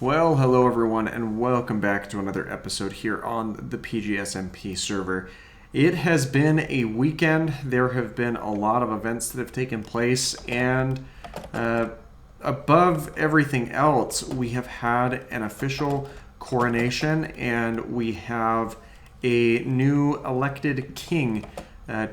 Well, hello everyone, and welcome back to another episode here on the PGSMP server. It has been a weekend. There have been a lot of events that have taken place, and above everything else, we have had an official coronation, and we have a new elected king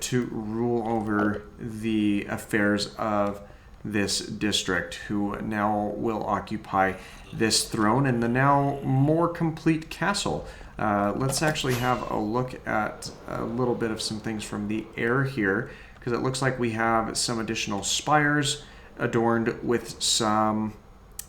to rule over the affairs of this district, who now will occupy this throne in the now more complete castle. Let's actually have a look at a little bit of some things from the air here, because it looks like we have some additional spires adorned with some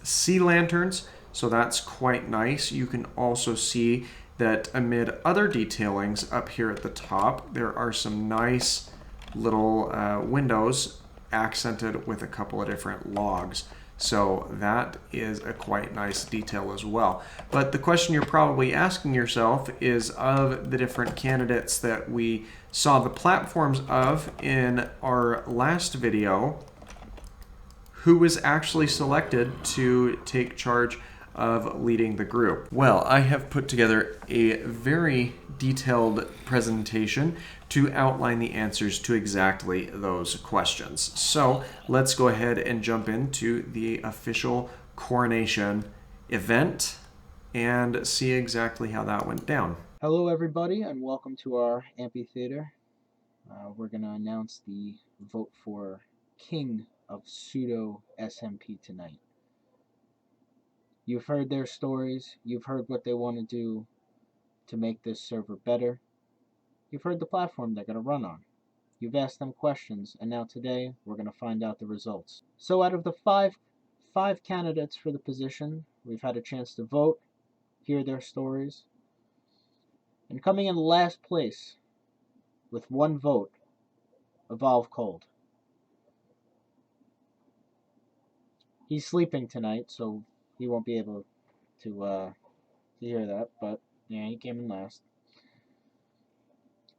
sea lanterns, so that's quite nice. You can also see that amid other detailings up here at the top, there are some nice little windows accented with a couple of different logs. So that is a quite nice detail as well. But the question you're probably asking yourself is, of the different candidates that we saw the platforms of in our last video, who was actually selected to take charge of leading the group? Well, I have put together a very detailed presentation to outline the answers to exactly those questions. So let's go ahead and jump into the official coronation event and see exactly how that went down. Hello everybody, and welcome to our amphitheater. We're going to announce the vote for King of Pseudo SMP tonight. You've heard their stories, you've heard what they want to do to make this server better. You've heard the platform they're going to run on. You've asked them questions, and now today we're going to find out the results. So out of the five candidates for the position, we've had a chance to vote, hear their stories, and coming in last place with one vote, Evolve Cold. He's sleeping tonight, so he won't be able to hear that, but yeah, he came in last.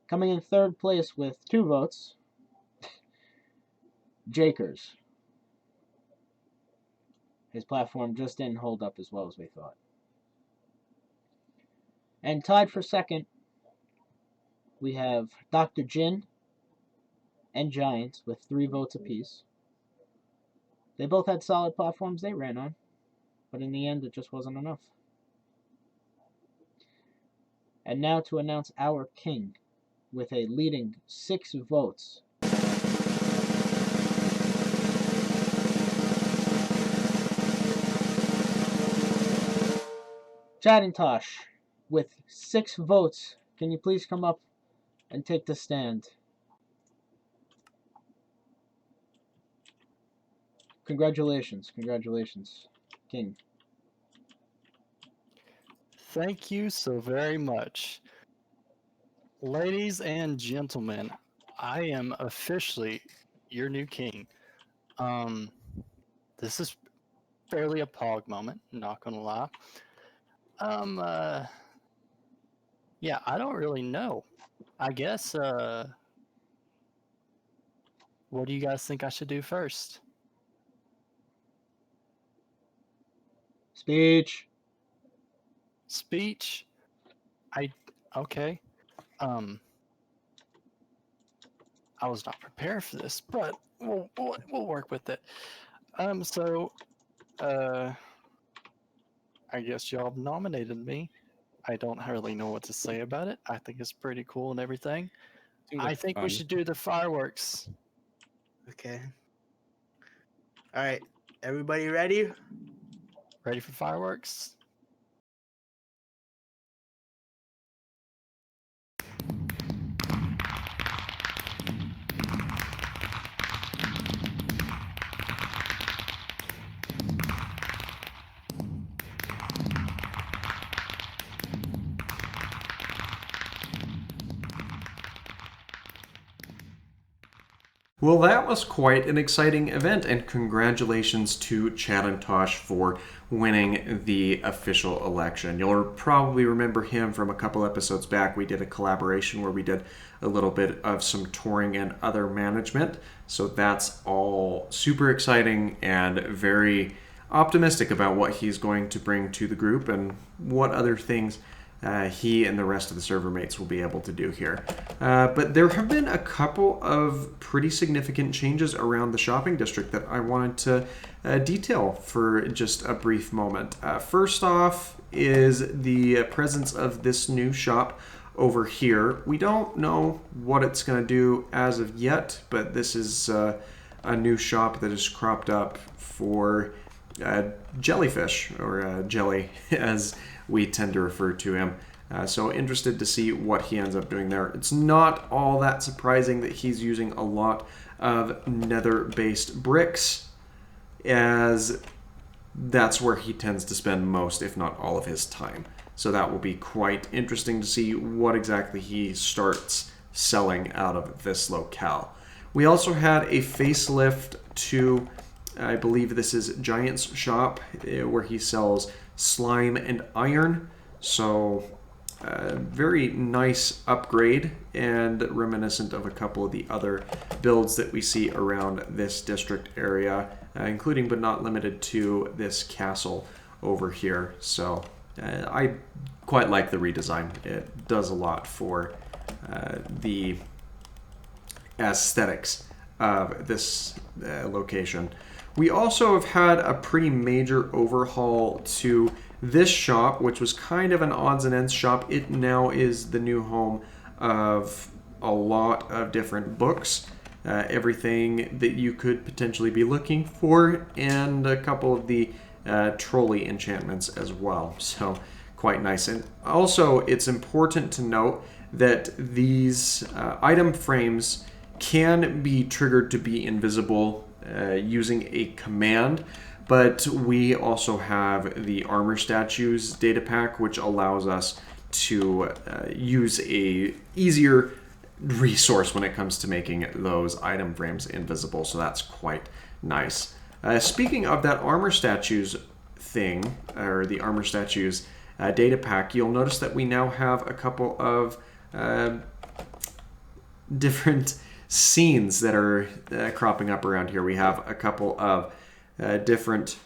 Coming in third place with 2 votes, Jakers. His platform just didn't hold up as well as we thought. And tied for second, we have Dr. Jin and Giants with 3 votes apiece. They both had solid platforms they ran on, but in the end it just wasn't enough. And now to announce our king with a leading 6 votes. Chadintosh with 6 votes. Can you please come up and take the stand? Congratulations, King. Thank you so very much. Ladies and gentlemen, I am officially your new king. This is fairly a pog moment, not gonna lie. Yeah, I don't really know. I guess, what do you guys think I should do first? Speech. Speech? Okay. I was not prepared for this, but we'll work with it. I guess y'all nominated me. I don't really know what to say about it. I think it's pretty cool and everything. I think we should do the fireworks. Okay. All right. Everybody ready? Ready for fireworks? Well, that was quite an exciting event, and congratulations to Chadintosh for winning the official election. You'll probably remember him from a couple episodes back. We did a collaboration where we did a little bit of some touring and other management, so that's all super exciting and very optimistic about what he's going to bring to the group and what other things he and the rest of the server mates will be able to do here. But there have been a couple of pretty significant changes around the shopping district that I wanted to detail for just a brief moment. First off is the presence of this new shop over here. We don't know what it's going to do as of yet, but this is a new shop that has cropped up for jellyfish, or jelly as we tend to refer to him. So interested to see what he ends up doing there. It's not all that surprising that he's using a lot of nether-based bricks, as that's where he tends to spend most, if not all of his time. So that will be quite interesting to see what exactly he starts selling out of this locale. We also had a facelift to, I believe this is Giant's shop, where he sells slime and iron. So very nice upgrade and reminiscent of a couple of the other builds that we see around this district area, including but not limited to this castle over here. So I quite like the redesign. It does a lot for the aesthetics of this location. We also have had a pretty major overhaul to this shop, which was kind of an odds and ends shop. It now is the new home of a lot of different books, everything that you could potentially be looking for, and a couple of the trolley enchantments as well. So quite nice. And also, it's important to note that these item frames can be triggered to be invisible using a command, but we also have the armor statues data pack, which allows us to use a easier resource when it comes to making those item frames invisible. So that's quite nice. Speaking of that armor statues thing, or the armor statues data pack, you'll notice that we now have a couple of different scenes that are cropping up around here. We have a couple of different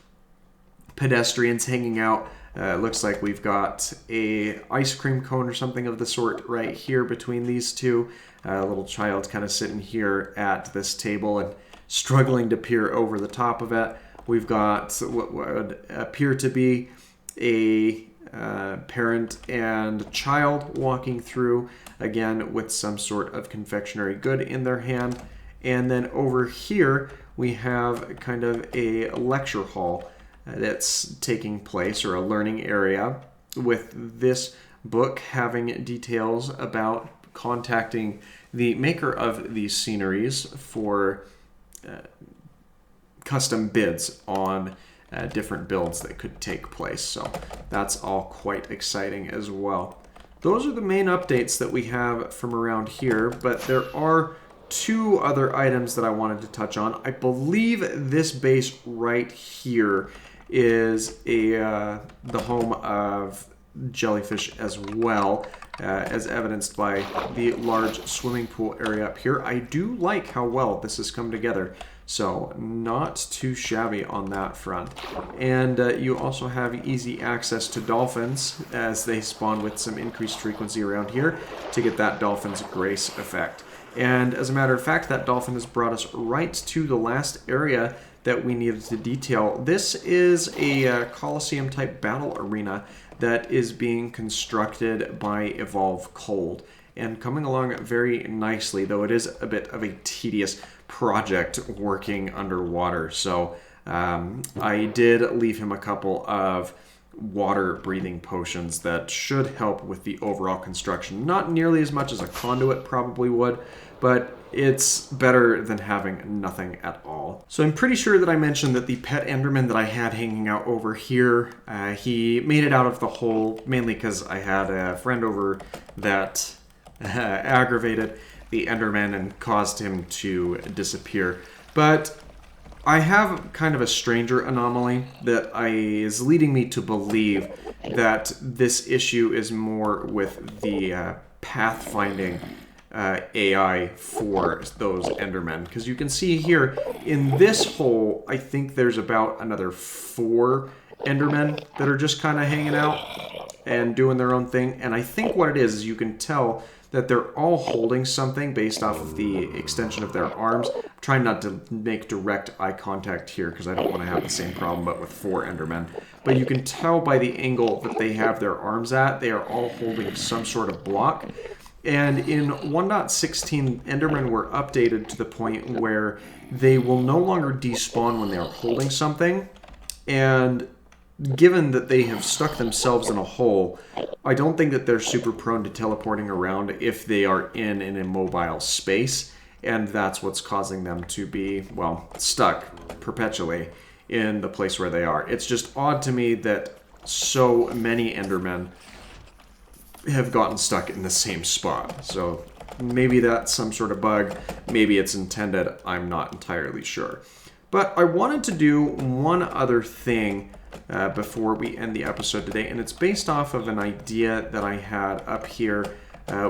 pedestrians hanging out. Looks like we've got a ice cream cone or something of the sort right here between these two. A little child kind of sitting here at this table and struggling to peer over the top of it. We've got what would appear to be a parent and child walking through, again with some sort of confectionery good in their hand. And then over here we have kind of a lecture hall that's taking place, or a learning area, with this book having details about contacting the maker of these sceneries for custom bids on different builds that could take place. So that's all quite exciting as well. Those are the main updates that we have from around here, but there are two other items that I wanted to touch on. I believe this base right here is the home of jellyfish as well, as evidenced by the large swimming pool area up here. I do like how well this has come together, so not too shabby on that front. And you also have easy access to dolphins as they spawn with some increased frequency around here to get that dolphin's grace effect. And as a matter of fact, that dolphin has brought us right to the last area that we needed to detail. This is a Coliseum type battle arena that is being constructed by Evolve Cold, and coming along very nicely, though it is a bit of a tedious project working underwater. So I did leave him a couple of water breathing potions that should help with the overall construction. Not nearly as much as a conduit probably would, but it's better than having nothing at all. So I'm pretty sure that I mentioned that the pet enderman that I had hanging out over here, he made it out of the hole, mainly because I had a friend over that aggravated the enderman and caused him to disappear. But I have kind of a stranger anomaly that is leading me to believe that this issue is more with the pathfinding AI for those endermen. Because you can see here, in this hole, I think there's about another 4 endermen that are just kind of hanging out and doing their own thing. And I think what it is you can tell that they're all holding something based off of the extension of their arms. I'm trying not to make direct eye contact here because I don't want to have the same problem but with 4 endermen. But you can tell by the angle that they have their arms at, they are all holding some sort of block. And in 1.16, endermen were updated to the point where they will no longer despawn when they are holding something. And given that they have stuck themselves in a hole, I don't think that they're super prone to teleporting around if they are in an immobile space, and that's what's causing them to be, well, stuck perpetually in the place where they are. It's just odd to me that so many endermen have gotten stuck in the same spot. So maybe that's some sort of bug, maybe it's intended, I'm not entirely sure. But I wanted to do one other thing before we end the episode today, and it's based off of an idea that I had up here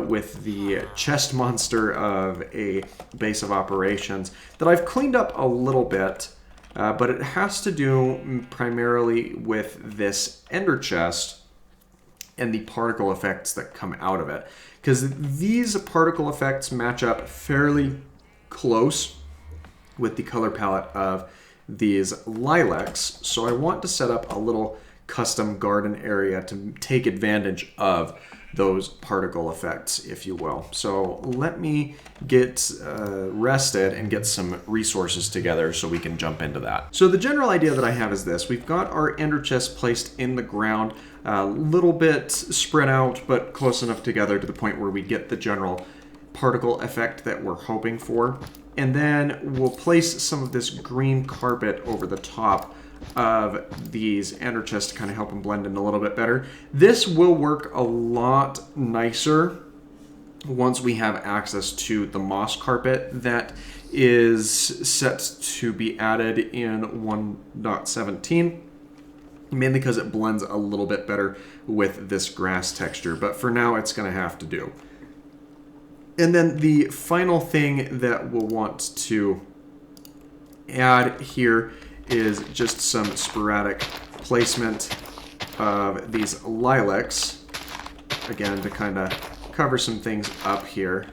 with the chest monster of a base of operations that I've cleaned up a little bit, but it has to do primarily with this ender chest and the particle effects that come out of it. Because these particle effects match up fairly close with the color palette of these lilacs, so I want to set up a little custom garden area to take advantage of those particle effects, if you will. So let me get rested and get some resources together so we can jump into that. So the general idea that I have is this. We've got our ender chest placed in the ground, a little bit spread out, but close enough together to the point where we get the general particle effect that we're hoping for. And then we'll place some of this green carpet over the top of these ender chests to kind of help them blend in a little bit better. This will work a lot nicer once we have access to the moss carpet that is set to be added in 1.17. Mainly because it blends a little bit better with this grass texture. But for now, it's going to have to do. And then the final thing that we'll want to add here is just some sporadic placement of these lilacs. Again, to kind of cover some things up here.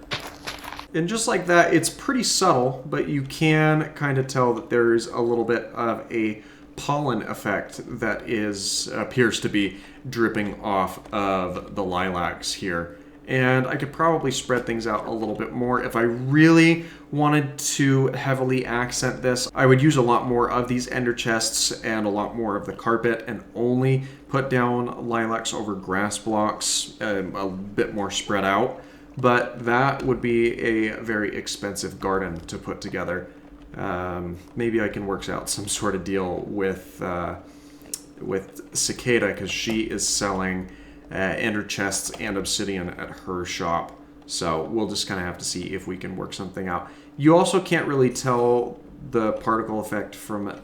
And just like that, it's pretty subtle, but you can kind of tell that there's a little bit of a pollen effect that appears to be dripping off of the lilacs here. And I could probably spread things out a little bit more. If I really wanted to heavily accent this, I would use a lot more of these ender chests and a lot more of the carpet and only put down lilacs over grass blocks, a bit more spread out. But that would be a very expensive garden to put together. Maybe I can work out some sort of deal with Cicada, because she is selling ender chests and obsidian at her shop. So we'll just kind of have to see if we can work something out. You also can't really tell the particle effect from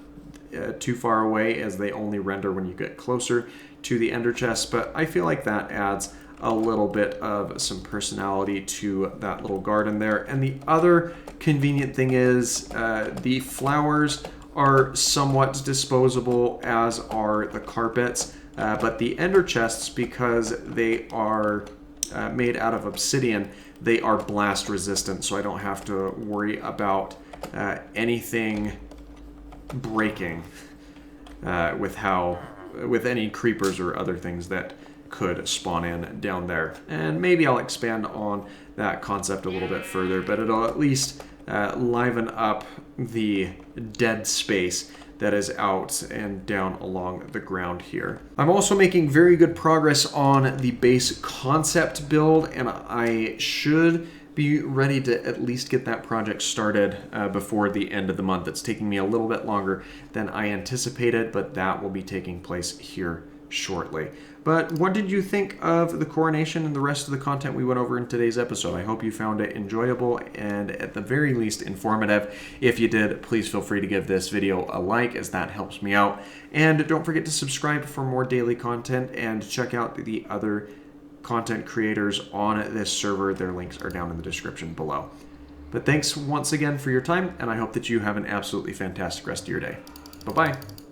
too far away, as they only render when you get closer to the ender chest, but I feel like that adds a little bit of some personality to that little garden there. And the other convenient thing is the flowers are somewhat disposable, as are the carpets. But the ender chests, because they are made out of obsidian, they are blast resistant, so I don't have to worry about anything breaking with any creepers or other things that could spawn in down there. And maybe I'll expand on that concept a little bit further, but it'll at least liven up the dead space that is out and down along the ground here. I'm also making very good progress on the base concept build, and I should be ready to at least get that project started before the end of the month. It's taking me a little bit longer than I anticipated, but that will be taking place here shortly. But what did you think of the coronation and the rest of the content we went over in today's episode? I hope you found it enjoyable and at the very least informative. If you did, please feel free to give this video a like, as that helps me out. And don't forget to subscribe for more daily content and check out the other content creators on this server. Their links are down in the description below. But thanks once again for your time, and I hope that you have an absolutely fantastic rest of your day. Bye-bye.